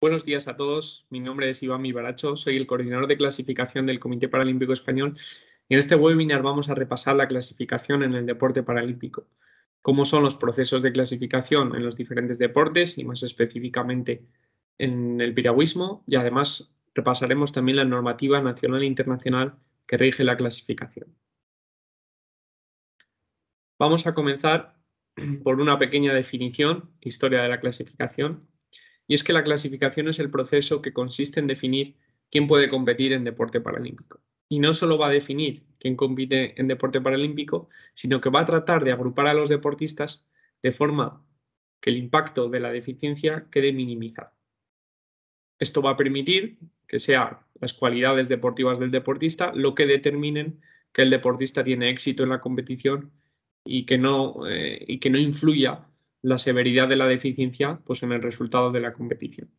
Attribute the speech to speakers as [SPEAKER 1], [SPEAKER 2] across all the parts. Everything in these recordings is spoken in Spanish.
[SPEAKER 1] Buenos días a todos, mi nombre es Iván Mibaracho, soy el coordinador de clasificación del Comité Paralímpico Español y en este webinar vamos a repasar la clasificación en el deporte paralímpico, cómo son los procesos de clasificación en los diferentes deportes y más específicamente en el piragüismo, y además repasaremos también la normativa nacional e internacional que rige la clasificación. Vamos a comenzar por una pequeña definición, historia de la clasificación. Y es que la clasificación es el proceso que consiste en definir quién puede competir en deporte paralímpico. Y no solo va a definir quién compite en deporte paralímpico, sino que va a tratar de agrupar a los deportistas de forma que el impacto de la deficiencia quede minimizado. Esto va a permitir que sean las cualidades deportivas del deportista lo que determinen que el deportista tiene éxito en la competición y que no influya la severidad de la deficiencia pues, en el resultado de la competición.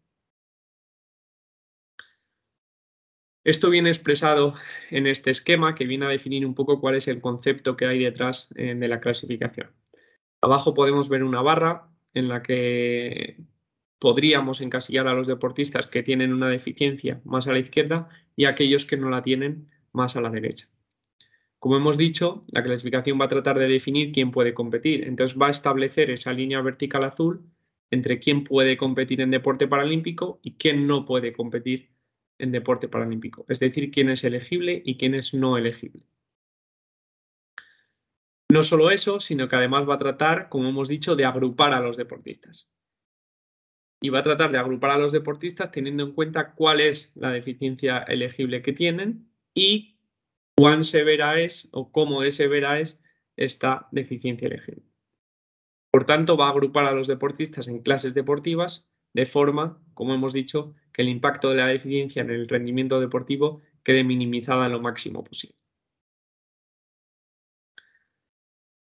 [SPEAKER 1] Esto viene expresado en este esquema que viene a definir un poco cuál es el concepto que hay detrás de la clasificación. Abajo podemos ver una barra en la que podríamos encasillar a los deportistas que tienen una deficiencia más a la izquierda y a aquellos que no la tienen más a la derecha. Como hemos dicho, la clasificación va a tratar de definir quién puede competir. Entonces va a establecer esa línea vertical azul entre quién puede competir en deporte paralímpico y quién no puede competir en deporte paralímpico. Es decir, quién es elegible y quién es no elegible. No solo eso, sino que además va a tratar, como hemos dicho, de agrupar a los deportistas. Y va a tratar de agrupar a los deportistas teniendo en cuenta cuál es la deficiencia elegible que tienen y cuán severa es o cómo de severa es esta deficiencia elegible. Por tanto, va a agrupar a los deportistas en clases deportivas de forma, como hemos dicho, que el impacto de la deficiencia en el rendimiento deportivo quede minimizada lo máximo posible.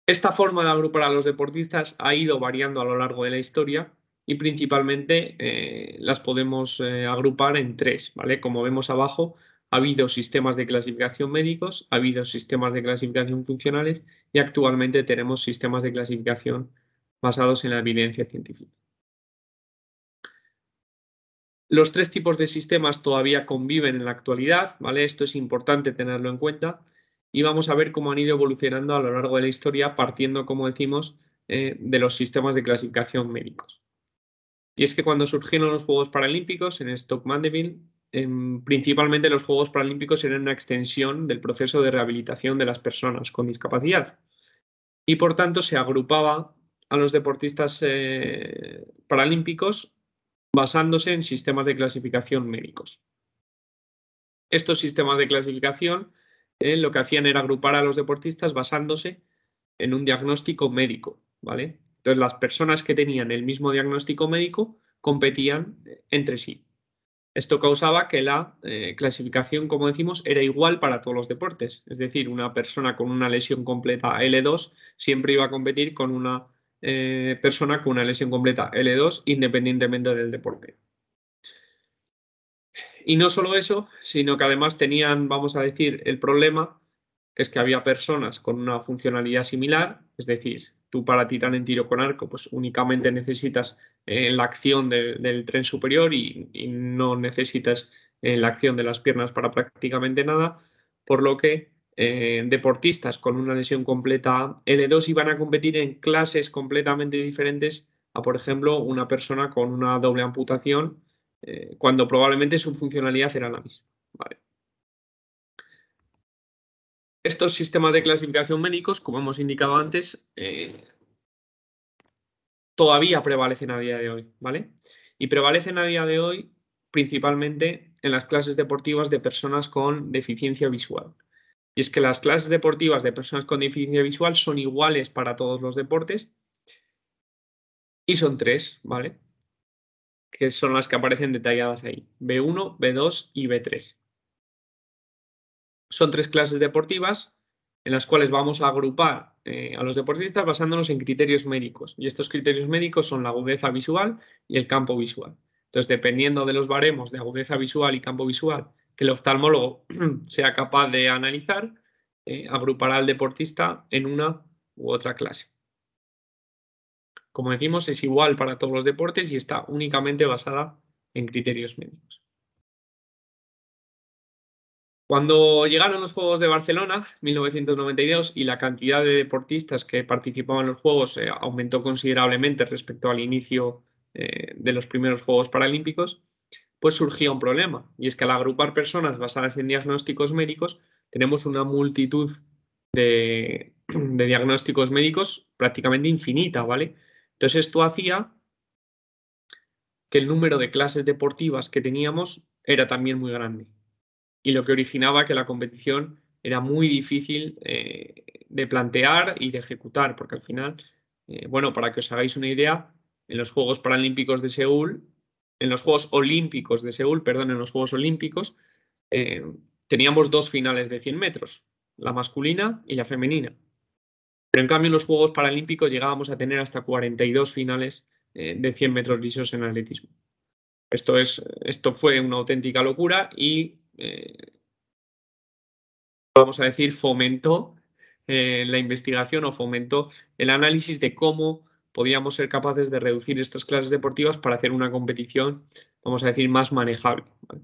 [SPEAKER 1] Esta forma de agrupar a los deportistas ha ido variando a lo largo de la historia y principalmente las podemos agrupar en tres, ¿vale? Como vemos abajo, ha habido sistemas de clasificación médicos, ha habido sistemas de clasificación funcionales y actualmente tenemos sistemas de clasificación basados en la evidencia científica. Los tres tipos de sistemas todavía conviven en la actualidad, ¿vale? Esto es importante tenerlo en cuenta y vamos a ver cómo han ido evolucionando a lo largo de la historia partiendo, como decimos, de los sistemas de clasificación médicos. Y es que cuando surgieron los Juegos Paralímpicos en Stoke Mandeville, principalmente los Juegos Paralímpicos eran una extensión del proceso de rehabilitación de las personas con discapacidad y por tanto se agrupaba a los deportistas paralímpicos basándose en sistemas de clasificación médicos. Estos sistemas de clasificación lo que hacían era agrupar a los deportistas basándose en un diagnóstico médico, ¿vale? Entonces las personas que tenían el mismo diagnóstico médico competían entre sí. Esto causaba que la clasificación, como decimos, era igual para todos los deportes. Es decir, una persona con una lesión completa L2 siempre iba a competir con una persona con una lesión completa L2 independientemente del deporte. Y no solo eso, sino que además tenían, vamos a decir, el problema que es que había personas con una funcionalidad similar, es decir, tú para tirar en tiro con arco pues únicamente necesitas la acción del tren superior y no necesitas la acción de las piernas para prácticamente nada, por lo que deportistas con una lesión completa L2 iban a competir en clases completamente diferentes a, por ejemplo, una persona con una doble amputación cuando probablemente su funcionalidad era la misma. Vale. Estos sistemas de clasificación médicos, como hemos indicado antes, todavía prevalecen a día de hoy, ¿vale? Y prevalecen a día de hoy principalmente en las clases deportivas de personas con deficiencia visual. Y es que las clases deportivas de personas con deficiencia visual son iguales para todos los deportes y son tres, ¿vale? Que son las que aparecen detalladas ahí, B1, B2 y B3. Son tres clases deportivas en las cuales vamos a agrupar a los deportistas basándonos en criterios médicos. Y estos criterios médicos son la agudeza visual y el campo visual. Entonces, dependiendo de los baremos de agudeza visual y campo visual que el oftalmólogo sea capaz de analizar, agrupará al deportista en una u otra clase. Como decimos, es igual para todos los deportes y está únicamente basada en criterios médicos. Cuando llegaron los Juegos de Barcelona, 1992, y la cantidad de deportistas que participaban en los Juegos aumentó considerablemente respecto al inicio de los primeros Juegos Paralímpicos, pues surgía un problema, y es que al agrupar personas basadas en diagnósticos médicos, tenemos una multitud de diagnósticos médicos prácticamente infinita, ¿vale? Entonces esto hacía que el número de clases deportivas que teníamos era también muy grande, y lo que originaba que la competición era muy difícil de plantear y de ejecutar, porque al final, bueno, para que os hagáis una idea, en los Juegos Paralímpicos de Seúl, en los Juegos Olímpicos de Seúl, perdón, en los Juegos Olímpicos, teníamos 2 finales de 100 metros, la masculina y la femenina. Pero en cambio en los Juegos Paralímpicos llegábamos a tener hasta 42 finales de 100 metros lisos en atletismo. Esto fue una auténtica locura y, vamos a decir, fomentó la investigación o fomentó el análisis de cómo podíamos ser capaces de reducir estas clases deportivas para hacer una competición, vamos a decir, más manejable, ¿vale?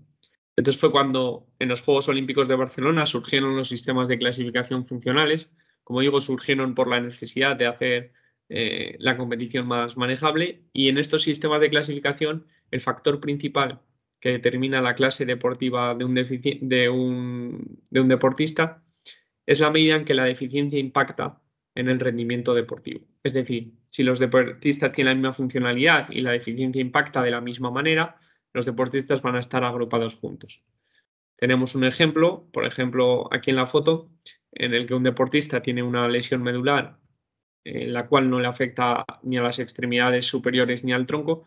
[SPEAKER 1] Entonces fue cuando en los Juegos Olímpicos de Barcelona surgieron los sistemas de clasificación funcionales. Como digo, surgieron por la necesidad de hacer la competición más manejable, y en estos sistemas de clasificación el factor principal que determina la clase deportiva de un deportista es la medida en que la deficiencia impacta en el rendimiento deportivo. Es decir, si los deportistas tienen la misma funcionalidad y la deficiencia impacta de la misma manera, los deportistas van a estar agrupados juntos. Tenemos un ejemplo, por ejemplo, aquí en la foto, en el que un deportista tiene una lesión medular en la cual no le afecta ni a las extremidades superiores ni al tronco,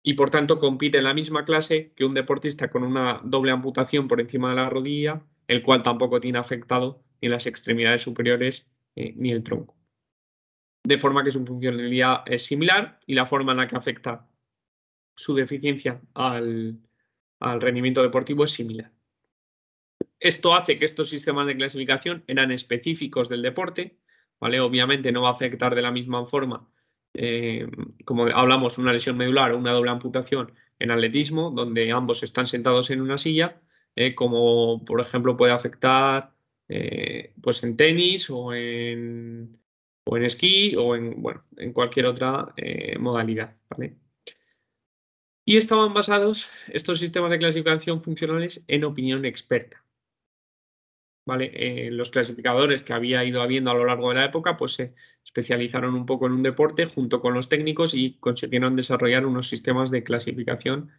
[SPEAKER 1] y por tanto compite en la misma clase que un deportista con una doble amputación por encima de la rodilla, el cual tampoco tiene afectado ni las extremidades superiores ni el tronco. De forma que su funcionalidad es similar y la forma en la que afecta su deficiencia al rendimiento deportivo es similar. Esto hace que estos sistemas de clasificación eran específicos del deporte, ¿vale? Obviamente no va a afectar de la misma forma, como hablamos, una lesión medular o una doble amputación en atletismo, donde ambos están sentados en una silla, como por ejemplo puede afectar pues en tenis o en esquí o en cualquier otra modalidad, ¿vale? Y estaban basados estos sistemas de clasificación funcionales en opinión experta, ¿vale? Los clasificadores que había ido habiendo a lo largo de la época pues se especializaron un poco en un deporte junto con los técnicos y consiguieron desarrollar unos sistemas de clasificación,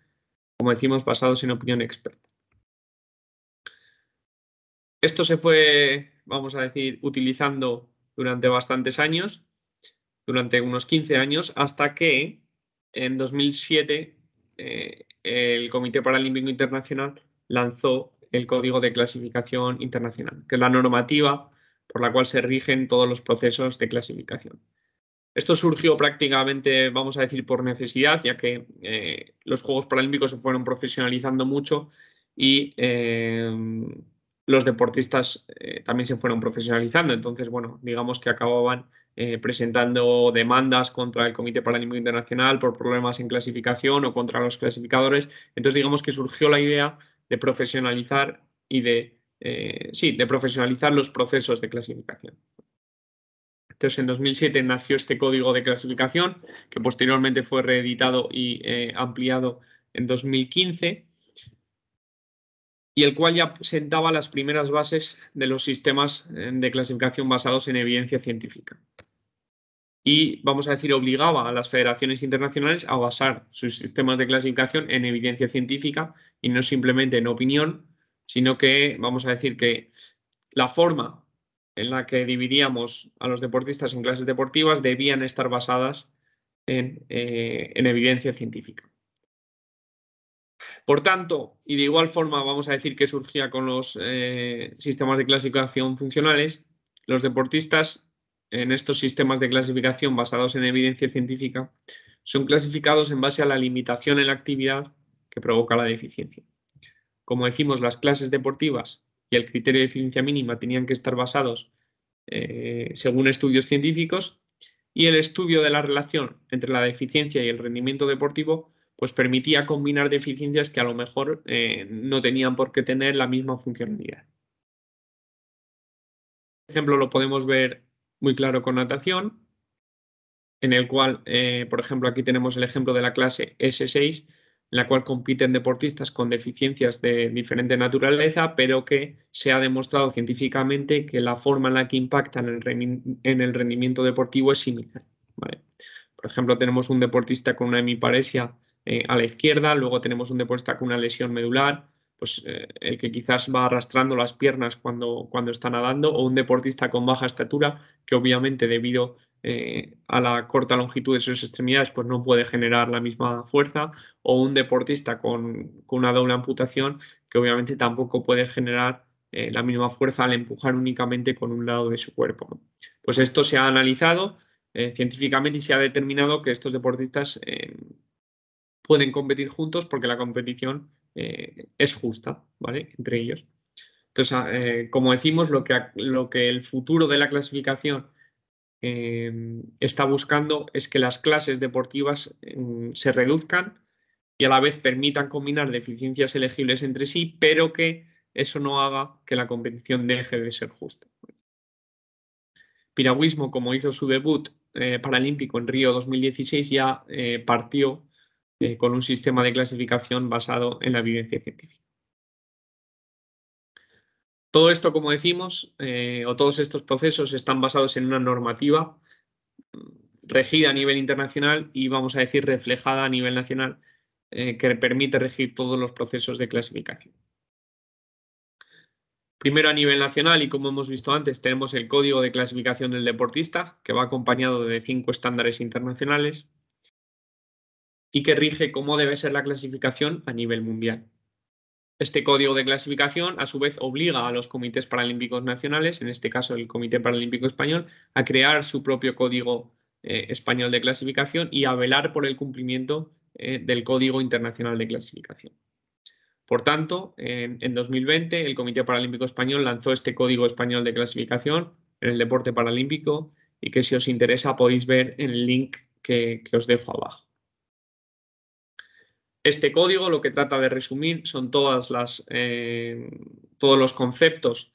[SPEAKER 1] como decimos, basados en opinión experta. Esto se fue, vamos a decir, utilizando durante bastantes años, durante unos 15 años, hasta que en 2007 el Comité Paralímpico Internacional lanzó el Código de Clasificación Internacional, que es la normativa por la cual se rigen todos los procesos de clasificación. Esto surgió prácticamente, vamos a decir, por necesidad, ya que los Juegos Paralímpicos se fueron profesionalizando mucho y los deportistas también se fueron profesionalizando. Entonces, bueno, digamos que acababan presentando demandas contra el Comité Paralímpico Internacional por problemas en clasificación o contra los clasificadores. Entonces, digamos que surgió la idea de profesionalizar y de profesionalizar los procesos de clasificación. Entonces, en 2007 nació este código de clasificación, que posteriormente fue reeditado y ampliado en 2015, y el cual ya sentaba las primeras bases de los sistemas de clasificación basados en evidencia científica. Y, vamos a decir, obligaba a las federaciones internacionales a basar sus sistemas de clasificación en evidencia científica y no simplemente en opinión, sino que, vamos a decir, que la forma en la que dividíamos a los deportistas en clases deportivas debían estar basadas en evidencia científica. Por tanto, y de igual forma vamos a decir que surgía con los sistemas de clasificación funcionales, los deportistas en estos sistemas de clasificación basados en evidencia científica son clasificados en base a la limitación en la actividad que provoca la deficiencia. Como decimos, las clases deportivas y el criterio de eficiencia mínima tenían que estar basados según estudios científicos, y el estudio de la relación entre la deficiencia y el rendimiento deportivo pues permitía combinar deficiencias que a lo mejor no tenían por qué tener la misma funcionalidad. Por ejemplo, lo podemos ver muy claro con natación, en el cual, por ejemplo, aquí tenemos el ejemplo de la clase S6, en la cual compiten deportistas con deficiencias de diferente naturaleza, pero que se ha demostrado científicamente que la forma en la que impactan en el rendimiento deportivo es similar, ¿vale? Por ejemplo, tenemos un deportista con una hemiparesia a la izquierda, luego tenemos un deportista con una lesión medular, pues el que quizás va arrastrando las piernas cuando está nadando, o un deportista con baja estatura, que obviamente debido a la corta longitud de sus extremidades, pues no puede generar la misma fuerza, o un deportista con una doble amputación, que obviamente tampoco puede generar la misma fuerza al empujar únicamente con un lado de su cuerpo, ¿no? Pues esto se ha analizado científicamente y se ha determinado que estos deportistas pueden competir juntos porque la competición es justa, ¿vale? Entre ellos. Entonces, como decimos, lo que el futuro de la clasificación está buscando es que las clases deportivas se reduzcan y a la vez permitan combinar deficiencias elegibles entre sí, pero que eso no haga que la competición deje de ser justa. Piragüismo, como hizo su debut paralímpico en Río 2016, ya partió con un sistema de clasificación basado en la evidencia científica. Todo esto, como decimos, o todos estos procesos están basados en una normativa regida a nivel internacional y, vamos a decir, reflejada a nivel nacional, que permite regir todos los procesos de clasificación. Primero, a nivel nacional, y como hemos visto antes, tenemos el Código de Clasificación del Deportista, que va acompañado de 5 estándares internacionales y que rige cómo debe ser la clasificación a nivel mundial. Este código de clasificación, a su vez, obliga a los comités paralímpicos nacionales, en este caso el Comité Paralímpico Español, a crear su propio código español de clasificación y a velar por el cumplimiento del Código Internacional de Clasificación. Por tanto, en 2020, el Comité Paralímpico Español lanzó este Código Español de Clasificación en el deporte paralímpico y que, si os interesa, podéis ver en el link que os dejo abajo. Este código lo que trata de resumir son todos los conceptos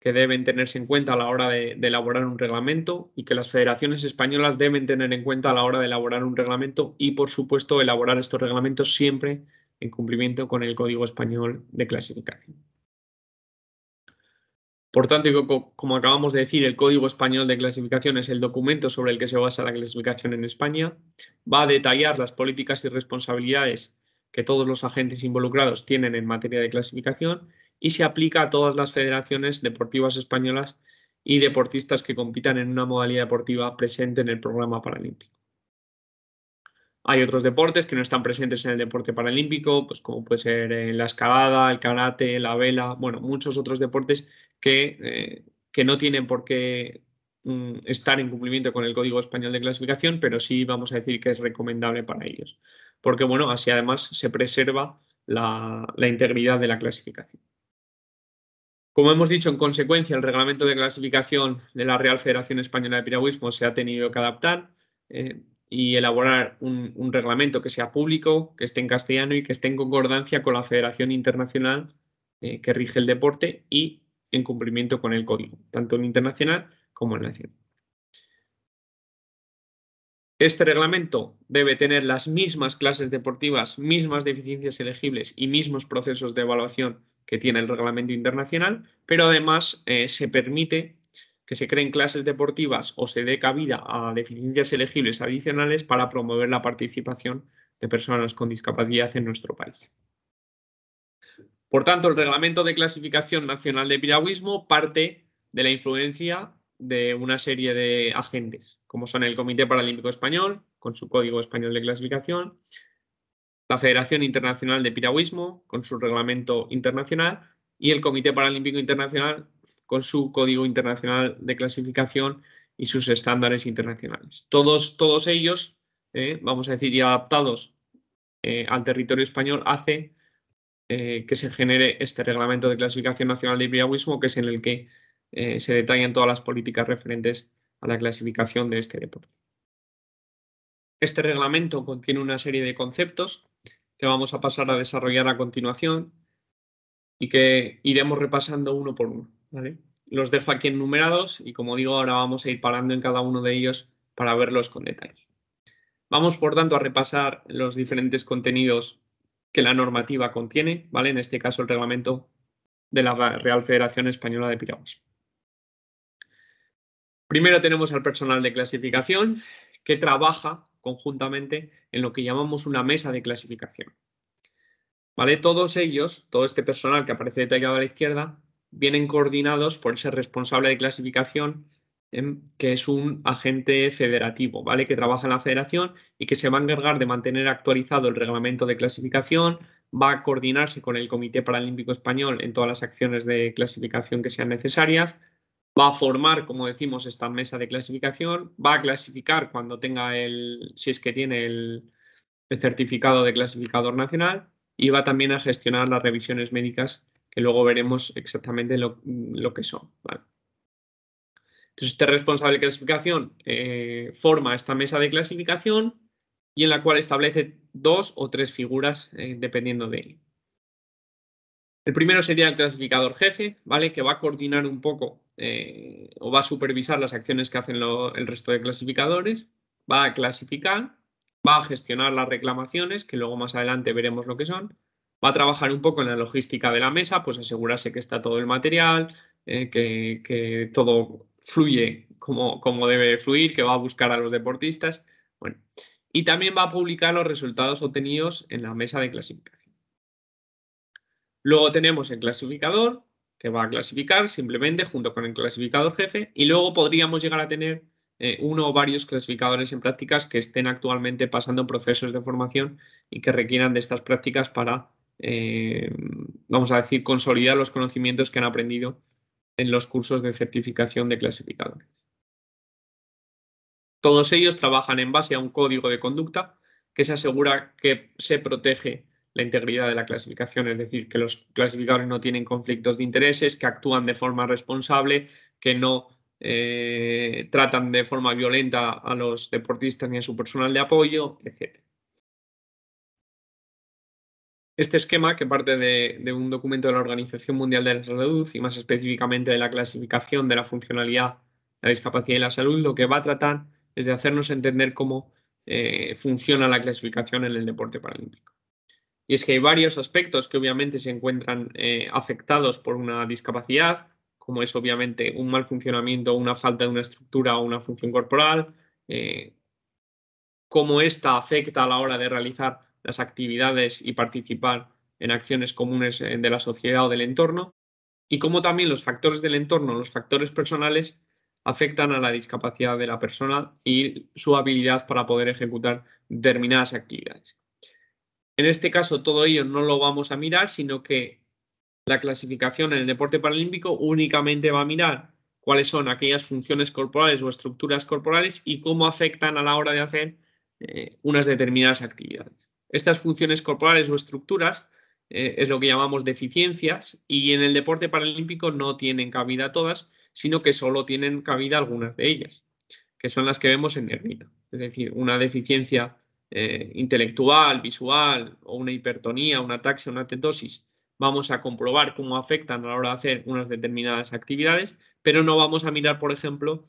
[SPEAKER 1] que deben tenerse en cuenta a la hora de elaborar un reglamento y que las federaciones españolas deben tener en cuenta a la hora de elaborar un reglamento y, por supuesto, elaborar estos reglamentos siempre en cumplimiento con el Código Español de Clasificación. Por tanto, como acabamos de decir, el Código Español de Clasificación es el documento sobre el que se basa la clasificación en España. Va a detallar las políticas y responsabilidades que todos los agentes involucrados tienen en materia de clasificación y se aplica a todas las federaciones deportivas españolas y deportistas que compitan en una modalidad deportiva presente en el programa paralímpico. Hay otros deportes que no están presentes en el deporte paralímpico, pues como puede ser la escalada, el karate, la vela, bueno, muchos otros deportes que no tienen por qué estar en cumplimiento con el Código Español de Clasificación, pero sí vamos a decir que es recomendable para ellos, porque bueno, así además se preserva la integridad de la clasificación. Como hemos dicho, en consecuencia, el reglamento de clasificación de la Real Federación Española de Piragüismo se ha tenido que adaptar y elaborar un reglamento que sea público, que esté en castellano y que esté en concordancia con la Federación Internacional que rige el deporte y en cumplimiento con el código, tanto en internacional como en nacional. Este reglamento debe tener las mismas clases deportivas, mismas deficiencias elegibles y mismos procesos de evaluación que tiene el reglamento internacional, pero además se permite que se creen clases deportivas o se dé cabida a deficiencias elegibles adicionales para promover la participación de personas con discapacidad en nuestro país. Por tanto, el Reglamento de Clasificación Nacional de Piragüismo parte de la influencia de una serie de agentes, como son el Comité Paralímpico Español, con su Código Español de Clasificación, la Federación Internacional de Piragüismo, con su reglamento internacional, y el Comité Paralímpico Internacional, con su Código Internacional de Clasificación y sus estándares internacionales. Todos ellos, vamos a decir, ya adaptados al territorio español, hace que se genere este Reglamento de Clasificación Nacional de Piragüismo, que es en el que se detallan todas las políticas referentes a la clasificación de este deporte. Este reglamento contiene una serie de conceptos que vamos a pasar a desarrollar a continuación y que iremos repasando uno por uno, ¿vale? Los dejo aquí enumerados y, como digo, ahora vamos a ir parando en cada uno de ellos para verlos con detalle. Vamos, por tanto, a repasar los diferentes contenidos que la normativa contiene, ¿vale? En este caso, el reglamento de la Real Federación Española de Piraguas. Primero tenemos al personal de clasificación, que trabaja conjuntamente en lo que llamamos una mesa de clasificación, ¿vale? Todos ellos, todo este personal que aparece detallado a la izquierda, vienen coordinados por ese responsable de clasificación, que es un agente federativo, ¿vale? Que trabaja en la federación y que se va a encargar de mantener actualizado el reglamento de clasificación, va a coordinarse con el Comité Paralímpico Español en todas las acciones de clasificación que sean necesarias, va a formar, como decimos, esta mesa de clasificación, va a clasificar cuando tenga si es que tiene el certificado de clasificador nacional, y va también a gestionar las revisiones médicas, que luego veremos exactamente lo que son, ¿vale? Entonces, este responsable de clasificación forma esta mesa de clasificación y en la cual establece 2 o 3 figuras dependiendo de ello. El primero sería el clasificador jefe, ¿vale? Que va a coordinar un poco o va a supervisar las acciones que hacen el resto de clasificadores, va a clasificar, va a gestionar las reclamaciones, que luego más adelante veremos lo que son, va a trabajar un poco en la logística de la mesa, pues asegurarse que está todo el material, que todo fluye como debe fluir, que va a buscar a los deportistas, bueno, y también va a publicar los resultados obtenidos en la mesa de clasificación. Luego tenemos el clasificador, que va a clasificar simplemente junto con el clasificador jefe, y luego podríamos llegar a tener uno o varios clasificadores en prácticas que estén actualmente pasando procesos de formación y que requieran de estas prácticas para, vamos a decir, consolidar los conocimientos que han aprendido en los cursos de certificación de clasificadores. Todos ellos trabajan en base a un código de conducta que se asegura que se protege la integridad de la clasificación, es decir, que los clasificadores no tienen conflictos de intereses, que actúan de forma responsable, que no tratan de forma violenta a los deportistas ni a su personal de apoyo, etc. Este esquema, que parte de un documento de la Organización Mundial de la Salud y más específicamente de la clasificación de la funcionalidad, la discapacidad y la salud, lo que va a tratar es de hacernos entender cómo funciona la clasificación en el deporte paralímpico. Y es que hay varios aspectos que obviamente se encuentran afectados por una discapacidad, como es obviamente un mal funcionamiento, una falta de una estructura o una función corporal, cómo esta afecta a la hora de realizar las actividades y participar en acciones comunes de la sociedad o del entorno, y cómo también los factores del entorno, los factores personales, afectan a la discapacidad de la persona y su habilidad para poder ejecutar determinadas actividades. En este caso, todo ello no lo vamos a mirar, sino que la clasificación en el deporte paralímpico únicamente va a mirar cuáles son aquellas funciones corporales o estructuras corporales y cómo afectan a la hora de hacer unas determinadas actividades. Estas funciones corporales o estructuras es lo que llamamos deficiencias, y en el deporte paralímpico no tienen cabida todas, sino que solo tienen cabida algunas de ellas, que son las que vemos en negrita. Es decir, una deficiencia intelectual, visual, o una hipertonía, una ataxia, una tetosis, vamos a comprobar cómo afectan a la hora de hacer unas determinadas actividades, pero no vamos a mirar, por ejemplo,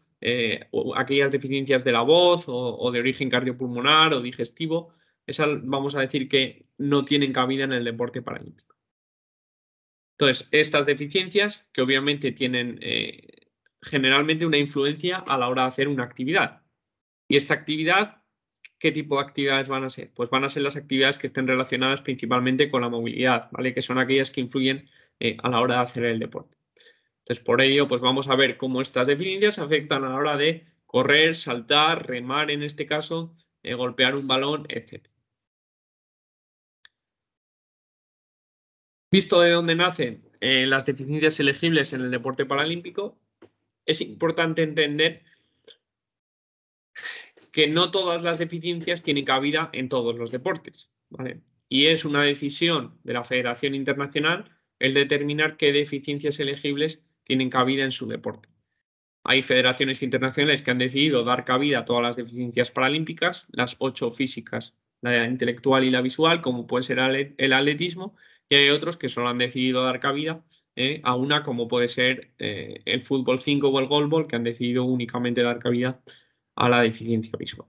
[SPEAKER 1] aquellas deficiencias de la voz o de origen cardiopulmonar o digestivo. Esas vamos a decir que no tienen cabida en el deporte paralímpico. Entonces, estas deficiencias, que obviamente tienen generalmente una influencia a la hora de hacer una actividad. Y esta actividad, ¿qué tipo de actividades van a ser? Pues van a ser las actividades que estén relacionadas principalmente con la movilidad, ¿vale? Que son aquellas que influyen a la hora de hacer el deporte. Entonces, por ello, pues vamos a ver cómo estas deficiencias afectan a la hora de correr, saltar, remar en este caso, golpear un balón, etc. Visto de dónde nacen las deficiencias elegibles en el deporte paralímpico, es importante entender que no todas las deficiencias tienen cabida en todos los deportes, ¿vale? Y es una decisión de la Federación Internacional el determinar qué deficiencias elegibles tienen cabida en su deporte. Hay federaciones internacionales que han decidido dar cabida a todas las deficiencias paralímpicas, las 8 físicas, la intelectual y la visual, como puede ser el atletismo, y hay otros que solo han decidido dar cabida a una, como puede ser el fútbol 5 o el goalball, que han decidido únicamente dar cabida a la deficiencia visual.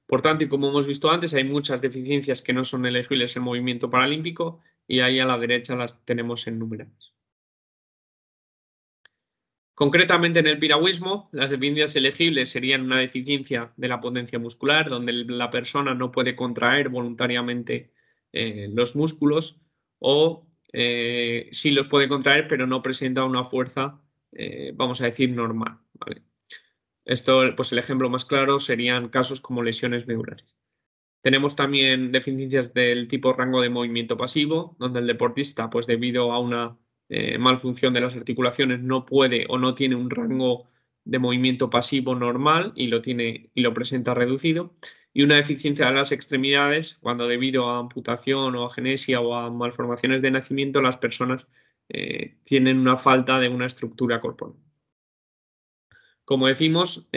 [SPEAKER 1] Por tanto, y como hemos visto antes, hay muchas deficiencias que no son elegibles en movimiento paralímpico y ahí a la derecha las tenemos enumeradas. Concretamente en el piragüismo, las deficiencias elegibles serían una deficiencia de la potencia muscular, donde la persona no puede contraer voluntariamente los músculos o sí los puede contraer, pero no presenta una fuerza, vamos a decir, normal, ¿vale? Esto, pues el ejemplo más claro serían casos como lesiones medulares. Tenemos también deficiencias del tipo rango de movimiento pasivo, donde el deportista, pues debido a una malfunción de las articulaciones, no puede o no tiene un rango de movimiento pasivo normal y lo presenta reducido. Y una deficiencia de las extremidades, cuando debido a amputación o a agenesia o a malformaciones de nacimiento, las personas tienen una falta de una estructura corporal. Como decimos,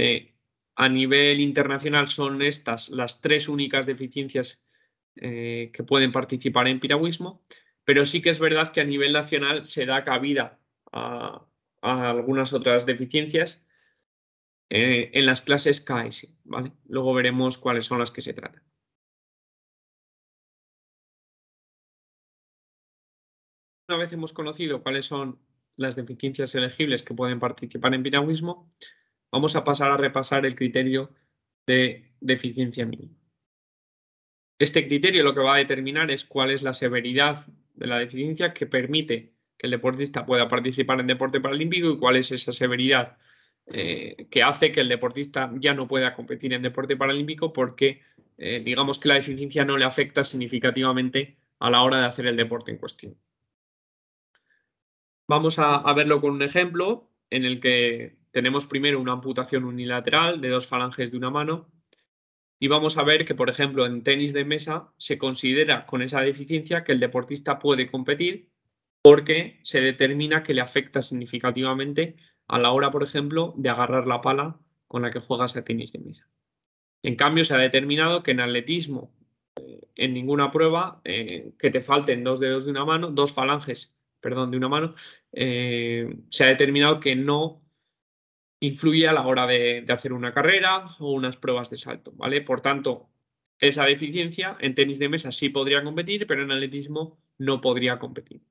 [SPEAKER 1] a nivel internacional son estas las 3 únicas deficiencias que pueden participar en piragüismo, pero sí que es verdad que a nivel nacional se da cabida a algunas otras deficiencias en las clases KS, ¿vale? Luego veremos cuáles son las que se tratan. Una vez hemos conocido cuáles son las deficiencias elegibles que pueden participar en piragüismo, vamos a pasar a repasar el criterio de deficiencia mínima. Este criterio lo que va a determinar es cuál es la severidad de la deficiencia que permite que el deportista pueda participar en deporte paralímpico y cuál es esa severidad que hace que el deportista ya no pueda competir en deporte paralímpico porque digamos que la deficiencia no le afecta significativamente a la hora de hacer el deporte en cuestión. Vamos a verlo con un ejemplo en el que tenemos primero una amputación unilateral de 2 falanges de una mano. Y vamos a ver que, por ejemplo, en tenis de mesa se considera con esa deficiencia que el deportista puede competir porque se determina que le afecta significativamente a la hora, por ejemplo, de agarrar la pala con la que juegas a tenis de mesa. En cambio, se ha determinado que en atletismo, en ninguna prueba, que te falten 2 dedos de una mano, 2 falanges, perdón, de una mano, se ha determinado que no influye a la hora de hacer una carrera o unas pruebas de salto, ¿vale? Por tanto, esa deficiencia en tenis de mesa sí podría competir, pero en atletismo no podría competir.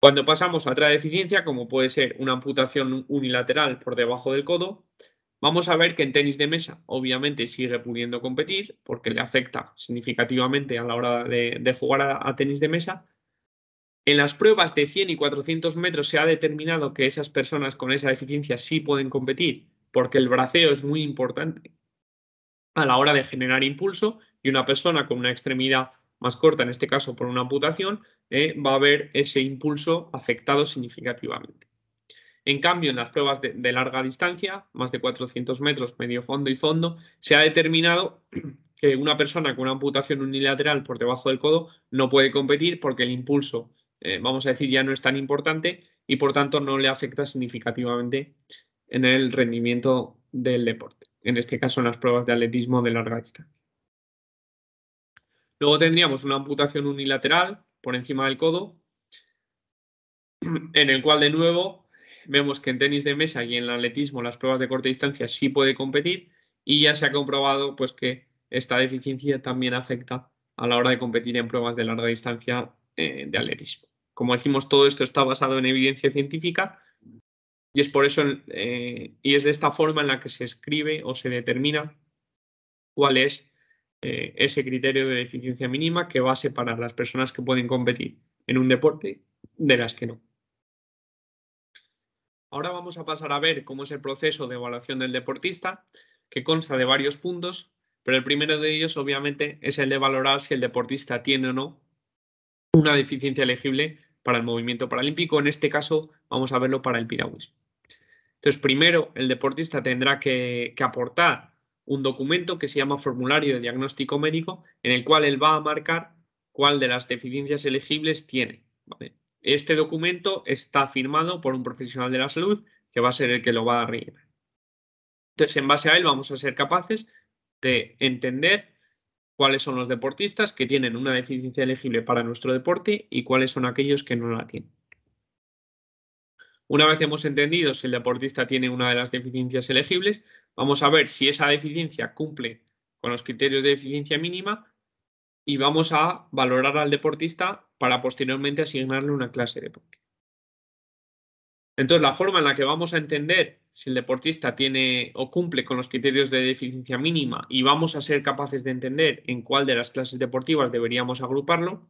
[SPEAKER 1] Cuando pasamos a otra deficiencia, como puede ser una amputación unilateral por debajo del codo, vamos a ver que en tenis de mesa obviamente sigue pudiendo competir porque le afecta significativamente a la hora de jugar a tenis de mesa. En las pruebas de 100 y 400 metros se ha determinado que esas personas con esa deficiencia sí pueden competir porque el braceo es muy importante a la hora de generar impulso y una persona con una extremidad más corta, en este caso por una amputación, va a ver ese impulso afectado significativamente. En cambio, en las pruebas de larga distancia, más de 400 metros, medio fondo y fondo, se ha determinado que una persona con una amputación unilateral por debajo del codo no puede competir porque el impulso, vamos a decir, ya no es tan importante y por tanto no le afecta significativamente en el rendimiento del deporte, en este caso en las pruebas de atletismo de larga distancia. Luego tendríamos una amputación unilateral por encima del codo, en el cual de nuevo vemos que en tenis de mesa y en el atletismo las pruebas de corta distancia sí puede competir y ya se ha comprobado pues, que esta deficiencia también afecta a la hora de competir en pruebas de larga distancia de atletismo. Como decimos, todo esto está basado en evidencia científica y es por eso y es de esta forma en la que se escribe o se determina cuál es ese criterio de deficiencia mínima que va a separar las personas que pueden competir en un deporte de las que no. Ahora vamos a pasar a ver cómo es el proceso de evaluación del deportista, que consta de varios puntos, pero el primero de ellos obviamente es el de valorar si el deportista tiene o no una deficiencia elegible para el movimiento paralímpico. En este caso vamos a verlo para el piragüismo. Entonces, primero el deportista tendrá que aportar un documento que se llama formulario de diagnóstico médico, en el cual él va a marcar cuál de las deficiencias elegibles tiene, ¿vale? Este documento está firmado por un profesional de la salud que va a ser el que lo va a rellenar. Entonces, en base a él vamos a ser capaces de entender cuáles son los deportistas que tienen una deficiencia elegible para nuestro deporte y cuáles son aquellos que no la tienen. Una vez hemos entendido si el deportista tiene una de las deficiencias elegibles, vamos a ver si esa deficiencia cumple con los criterios de deficiencia mínima y vamos a valorar al deportista para posteriormente asignarle una clase deportiva. Entonces, la forma en la que vamos a entender si el deportista tiene o cumple con los criterios de deficiencia mínima y vamos a ser capaces de entender en cuál de las clases deportivas deberíamos agruparlo,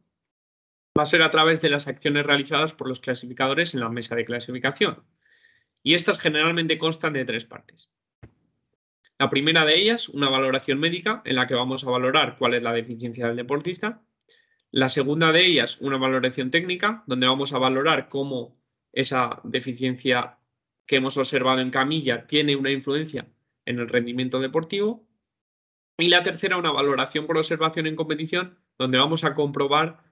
[SPEAKER 1] va a ser a través de las acciones realizadas por los clasificadores en la mesa de clasificación. Y estas generalmente constan de 3 partes. La primera de ellas, una valoración médica, en la que vamos a valorar cuál es la deficiencia del deportista. La segunda de ellas, una valoración técnica, donde vamos a valorar cómo esa deficiencia que hemos observado en camilla tiene una influencia en el rendimiento deportivo. Y la tercera, una valoración por observación en competición, donde vamos a comprobar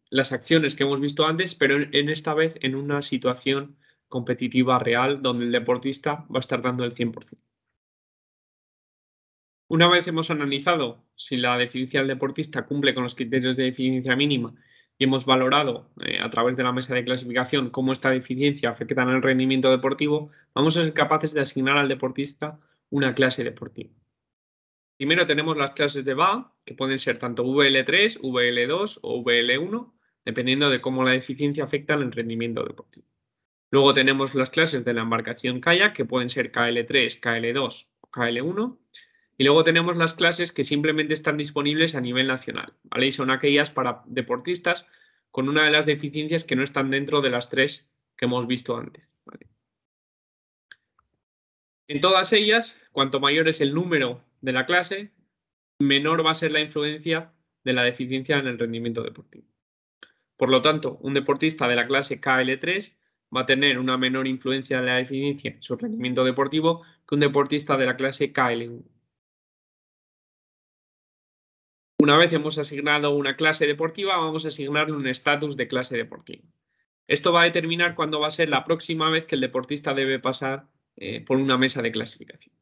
[SPEAKER 1] las acciones que hemos visto antes, pero en esta vez en una situación competitiva real, donde el deportista va a estar dando el 100%. Una vez hemos analizado si la deficiencia del deportista cumple con los criterios de deficiencia mínima y hemos valorado a través de la mesa de clasificación cómo esta deficiencia afecta en el rendimiento deportivo, vamos a ser capaces de asignar al deportista una clase deportiva. Primero tenemos las clases de VA, que pueden ser tanto VL3, VL2 o VL1, dependiendo de cómo la deficiencia afecta en el rendimiento deportivo. Luego tenemos las clases de la embarcación kayak, que pueden ser KL3, KL2 o KL1. Y luego tenemos las clases que simplemente están disponibles a nivel nacional, ¿vale? Y son aquellas para deportistas con una de las deficiencias que no están dentro de las 3 que hemos visto antes, ¿vale? En todas ellas, cuanto mayor es el número de la clase, menor va a ser la influencia de la deficiencia en el rendimiento deportivo. Por lo tanto, un deportista de la clase KL3 va a tener una menor influencia de la deficiencia en su rendimiento deportivo que un deportista de la clase KL1. Una vez hemos asignado una clase deportiva, vamos a asignarle un estatus de clase deportiva. Esto va a determinar cuándo va a ser la próxima vez que el deportista debe pasar por una mesa de clasificación.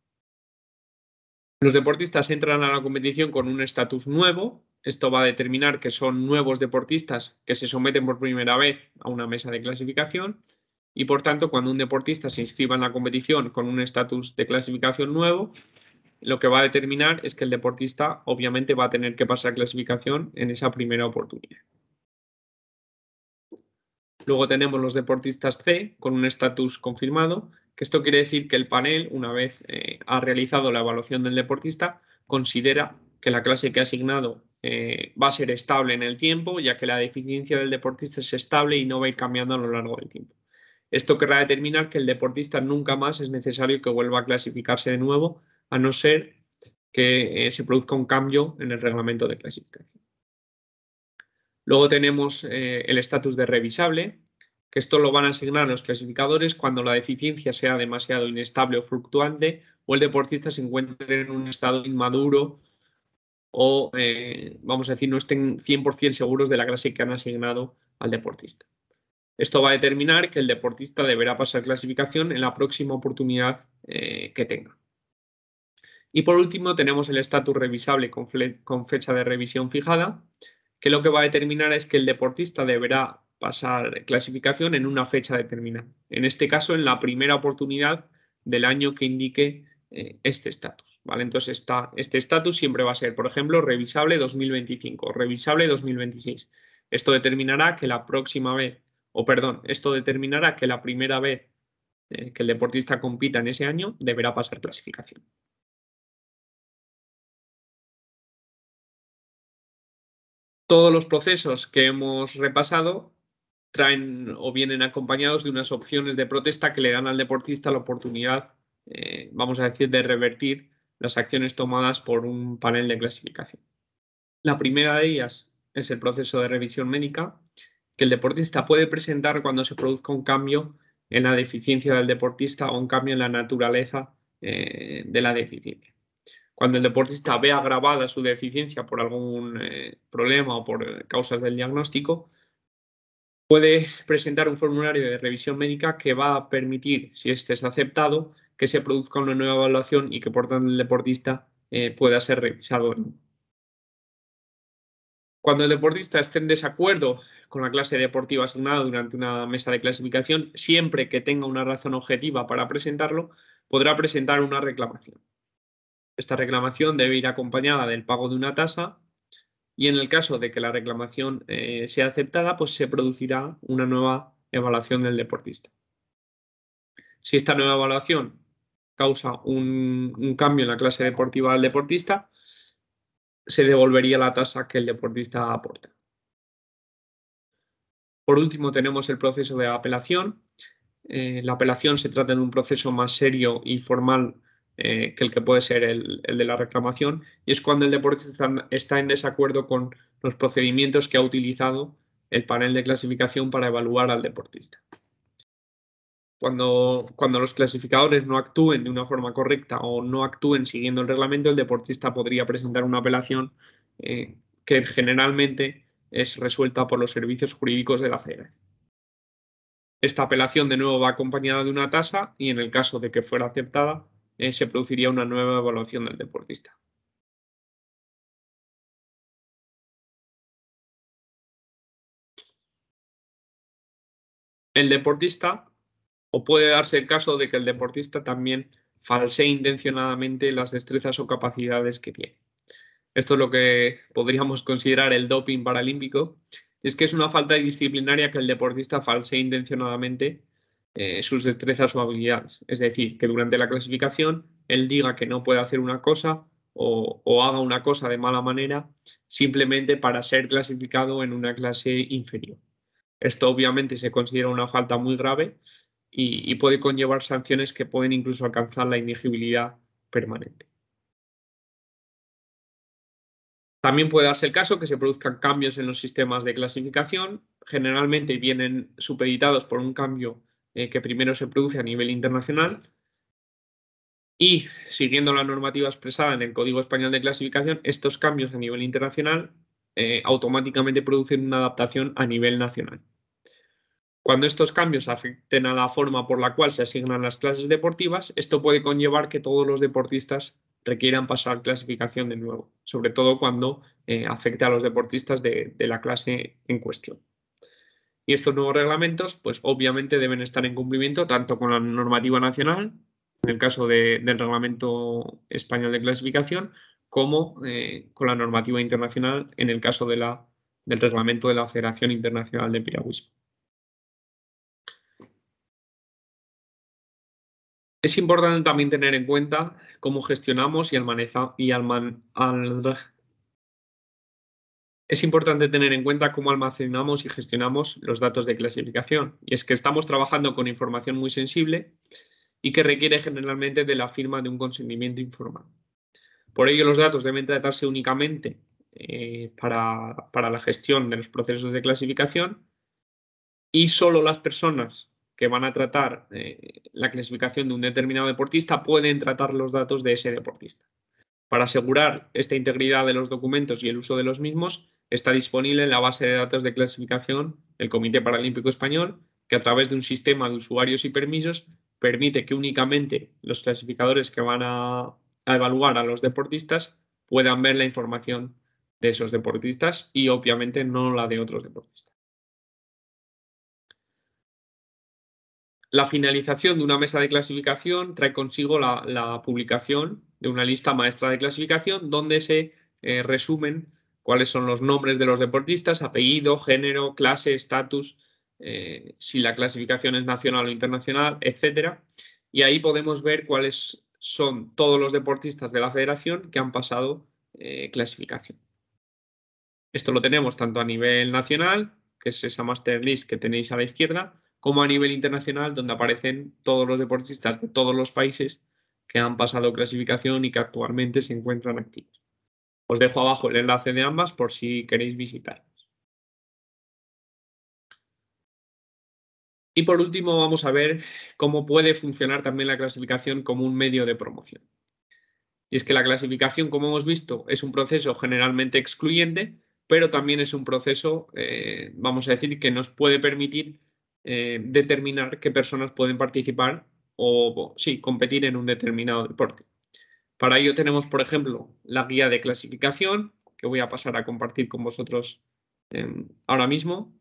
[SPEAKER 1] Los deportistas entran a la competición con un estatus nuevo. Esto va a determinar que son nuevos deportistas que se someten por primera vez a una mesa de clasificación y, por tanto, cuando un deportista se inscriba en la competición con un estatus de clasificación nuevo, lo que va a determinar es que el deportista obviamente va a tener que pasar clasificación en esa primera oportunidad. Luego tenemos los deportistas C con un estatus confirmado, que esto quiere decir que el panel, una vez ha realizado la evaluación del deportista, considera que la clase que ha asignado va a ser estable en el tiempo, ya que la deficiencia del deportista es estable y no va a ir cambiando a lo largo del tiempo. Esto querrá determinar que el deportista nunca más es necesario que vuelva a clasificarse de nuevo, a no ser que se produzca un cambio en el reglamento de clasificación. Luego tenemos el estatus de revisable, que esto lo van a asignar los clasificadores cuando la deficiencia sea demasiado inestable o fluctuante o el deportista se encuentre en un estado inmaduro o, vamos a decir, no estén 100% seguros de la clase que han asignado al deportista. Esto va a determinar que el deportista deberá pasar clasificación en la próxima oportunidad que tenga. Y por último tenemos el estatus revisable con fecha de revisión fijada, que lo que va a determinar es que el deportista deberá pasar clasificación en una fecha determinada. En este caso, en la primera oportunidad del año que indique este estatus, ¿vale? Entonces este estatus siempre va a ser, por ejemplo, revisable 2025, revisable 2026. Esto determinará que la próxima vez, esto determinará que la primera vez que el deportista compita en ese año deberá pasar clasificación. Todos los procesos que hemos repasado traen o vienen acompañados de unas opciones de protesta que le dan al deportista la oportunidad, vamos a decir, de revertir las acciones tomadas por un panel de clasificación. La primera de ellas es el proceso de revisión médica, que el deportista puede presentar cuando se produzca un cambio en la deficiencia del deportista o un cambio en la naturaleza de la deficiencia. Cuando el deportista ve agravada su deficiencia por algún problema o por causas del diagnóstico, puede presentar un formulario de revisión médica que va a permitir, si este es aceptado, que se produzca una nueva evaluación y que por tanto el deportista pueda ser revisado. Cuando el deportista esté en desacuerdo con la clase deportiva asignada durante una mesa de clasificación, siempre que tenga una razón objetiva para presentarlo, podrá presentar una reclamación. Esta reclamación debe ir acompañada del pago de una tasa y en el caso de que la reclamación sea aceptada, pues se producirá una nueva evaluación del deportista. Si esta nueva evaluación causa un cambio en la clase deportiva del deportista, se devolvería la tasa que el deportista aporta. Por último, tenemos el proceso de apelación. La apelación se trata de un proceso más serio y formal que el que puede ser el de la reclamación, y es cuando el deportista está en desacuerdo con los procedimientos que ha utilizado el panel de clasificación para evaluar al deportista. Cuando los clasificadores no actúen de una forma correcta o no actúen siguiendo el reglamento, el deportista podría presentar una apelación que generalmente es resuelta por los servicios jurídicos de la Federación. Esta apelación de nuevo va acompañada de una tasa y en el caso de que fuera aceptada se produciría una nueva evaluación del deportista. El deportista, o puede darse el caso de que el deportista también falsee intencionadamente las destrezas o capacidades que tiene. Esto es lo que podríamos considerar el doping paralímpico. Es que es una falta disciplinaria que el deportista falsee intencionadamente sus destrezas o habilidades. Es decir, que durante la clasificación él diga que no puede hacer una cosa o haga una cosa de mala manera simplemente para ser clasificado en una clase inferior. Esto obviamente se considera una falta muy grave y puede conllevar sanciones que pueden incluso alcanzar la inexigibilidad permanente. También puede darse el caso que se produzcan cambios en los sistemas de clasificación. Generalmente vienen supeditados por un cambio que primero se produce a nivel internacional y, siguiendo la normativa expresada en el Código Español de Clasificación, estos cambios a nivel internacional automáticamente producen una adaptación a nivel nacional. Cuando estos cambios afecten a la forma por la cual se asignan las clases deportivas, esto puede conllevar que todos los deportistas requieran pasar clasificación de nuevo, sobre todo cuando afecte a los deportistas de la clase en cuestión. Y estos nuevos reglamentos, pues obviamente deben estar en cumplimiento tanto con la normativa nacional, en el caso del Reglamento Español de Clasificación, como con la normativa internacional en el caso del Reglamento de la Federación Internacional de Piragüismo. Es importante también tener en cuenta cómo gestionamos Es importante tener en cuenta cómo almacenamos y gestionamos los datos de clasificación. Y es que estamos trabajando con información muy sensible y que requiere generalmente de la firma de un consentimiento informado. Por ello, los datos deben tratarse únicamente para la gestión de los procesos de clasificación y solo las personas que van a tratar la clasificación de un determinado deportista pueden tratar los datos de ese deportista. Para asegurar esta integridad de los documentos y el uso de los mismos, está disponible en la base de datos de clasificación del Comité Paralímpico Español, que a través de un sistema de usuarios y permisos permite que únicamente los clasificadores que van a evaluar a los deportistas puedan ver la información de esos deportistas y obviamente no la de otros deportistas. La finalización de una mesa de clasificación trae consigo la publicación de una lista maestra de clasificación donde se resumen cuáles son los nombres de los deportistas, apellido, género, clase, estatus, si la clasificación es nacional o internacional, etc. Y ahí podemos ver cuáles son todos los deportistas de la federación que han pasado clasificación. Esto lo tenemos tanto a nivel nacional, que es esa master list que tenéis a la izquierda, como a nivel internacional, donde aparecen todos los deportistas de todos los países que han pasado clasificación y que actualmente se encuentran activos. Os dejo abajo el enlace de ambas por si queréis visitarlas. Y por último vamos a ver cómo puede funcionar también la clasificación como un medio de promoción. Y es que la clasificación, como hemos visto, es un proceso generalmente excluyente, pero también es un proceso, vamos a decir, que nos puede permitir determinar qué personas pueden participar o sí, competir en un determinado deporte. Para ello tenemos, por ejemplo, la guía de clasificación, que voy a pasar a compartir con vosotros ahora mismo.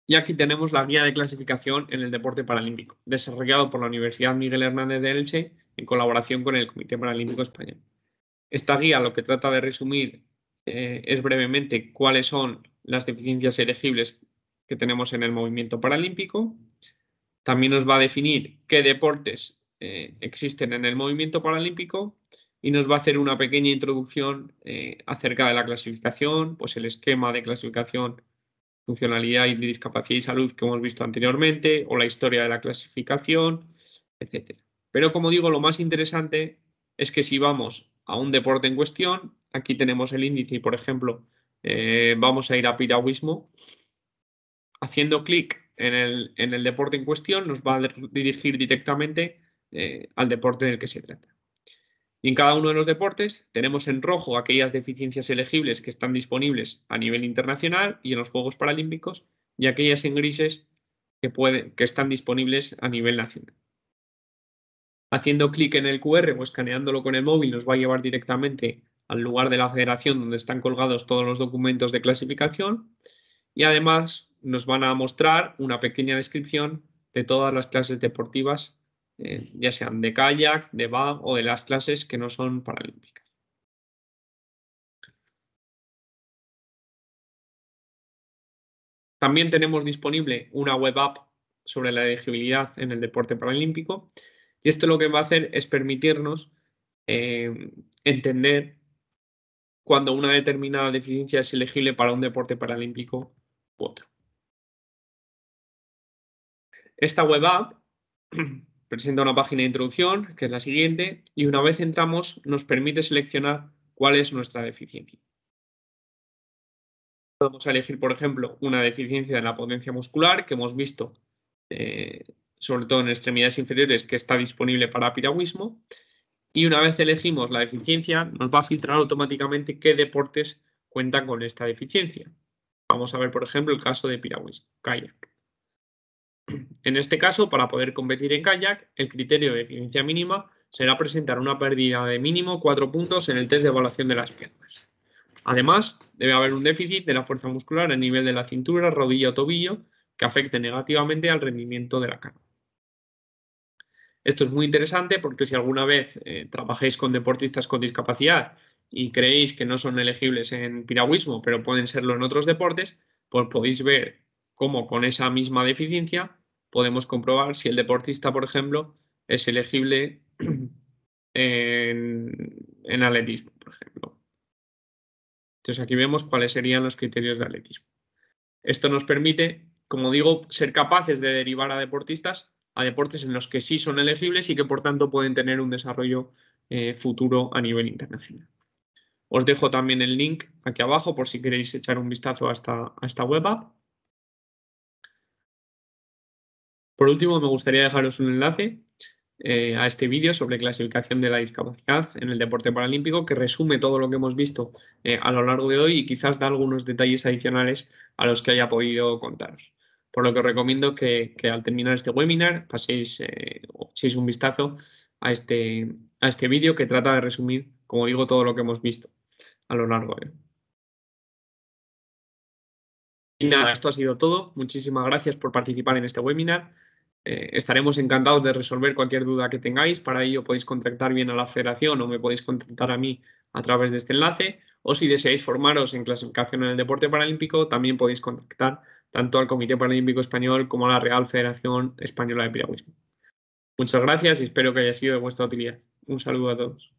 [SPEAKER 1] Y aquí tenemos la guía de clasificación en el deporte paralímpico, desarrollado por la Universidad Miguel Hernández de Elche en colaboración con el Comité Paralímpico Español. Esta guía lo que trata de resumir es brevemente cuáles son las deficiencias elegibles que tenemos en el movimiento paralímpico. También nos va a definir qué deportes existen en el movimiento paralímpico y nos va a hacer una pequeña introducción acerca de la clasificación, pues el esquema de clasificación, funcionalidad y discapacidad y salud que hemos visto anteriormente, o la historia de la clasificación, etc. Pero como digo, lo más interesante es que si vamos a un deporte en cuestión, aquí tenemos el índice y, por ejemplo, vamos a ir a piragüismo. Haciendo clic en el deporte en cuestión nos va a dirigir directamente al deporte del que se trata. Y en cada uno de los deportes tenemos en rojo aquellas deficiencias elegibles que están disponibles a nivel internacional y en los Juegos Paralímpicos, y aquellas en grises que están disponibles a nivel nacional. Haciendo clic en el QR o escaneándolo con el móvil nos va a llevar directamente al lugar de la federación donde están colgados todos los documentos de clasificación, y además nos van a mostrar una pequeña descripción de todas las clases deportivas, ya sean de kayak, de BAG o de las clases que no son paralímpicas. También tenemos disponible una web app sobre la elegibilidad en el deporte paralímpico, y esto lo que va a hacer es permitirnos entender cuando una determinada deficiencia es elegible para un deporte paralímpico u otro. Esta web app presenta una página de introducción, que es la siguiente, y una vez entramos nos permite seleccionar cuál es nuestra deficiencia. Podemos elegir, por ejemplo, una deficiencia de la potencia muscular, que hemos visto, sobre todo en extremidades inferiores, que está disponible para piragüismo. Y una vez elegimos la deficiencia, nos va a filtrar automáticamente qué deportes cuentan con esta deficiencia. Vamos a ver, por ejemplo, el caso de piragüismo, kayak. En este caso, para poder competir en kayak, el criterio de deficiencia mínima será presentar una pérdida de mínimo 4 puntos en el test de evaluación de las piernas. Además, debe haber un déficit de la fuerza muscular a nivel de la cintura, rodilla o tobillo que afecte negativamente al rendimiento de la canoa. Esto es muy interesante porque si alguna vez trabajáis con deportistas con discapacidad y creéis que no son elegibles en piragüismo, pero pueden serlo en otros deportes, pues podéis ver cómo con esa misma deficiencia podemos comprobar si el deportista, por ejemplo, es elegible en atletismo, por ejemplo. Entonces aquí vemos cuáles serían los criterios de atletismo. Esto nos permite, como digo, ser capaces de derivar a deportistas a deportes en los que sí son elegibles y que por tanto pueden tener un desarrollo futuro a nivel internacional. Os dejo también el link aquí abajo por si queréis echar un vistazo a esta web app. Por último, me gustaría dejaros un enlace a este vídeo sobre clasificación de la discapacidad en el deporte paralímpico, que resume todo lo que hemos visto a lo largo de hoy y quizás da algunos detalles adicionales a los que haya podido contaros. Por lo que os recomiendo que al terminar este webinar paséis o echéis un vistazo a este vídeo que trata de resumir, como digo, todo lo que hemos visto a lo largo de hoy. Y nada, esto ha sido todo. Muchísimas gracias por participar en este webinar. Estaremos encantados de resolver cualquier duda que tengáis. Para ello podéis contactar bien a la federación o me podéis contactar a mí a través de este enlace. O si deseáis formaros en clasificación en el deporte paralímpico, también podéis contactar tanto al Comité Paralímpico Español como a la Real Federación Española de Piragüismo. Muchas gracias y espero que haya sido de vuestra utilidad. Un saludo a todos.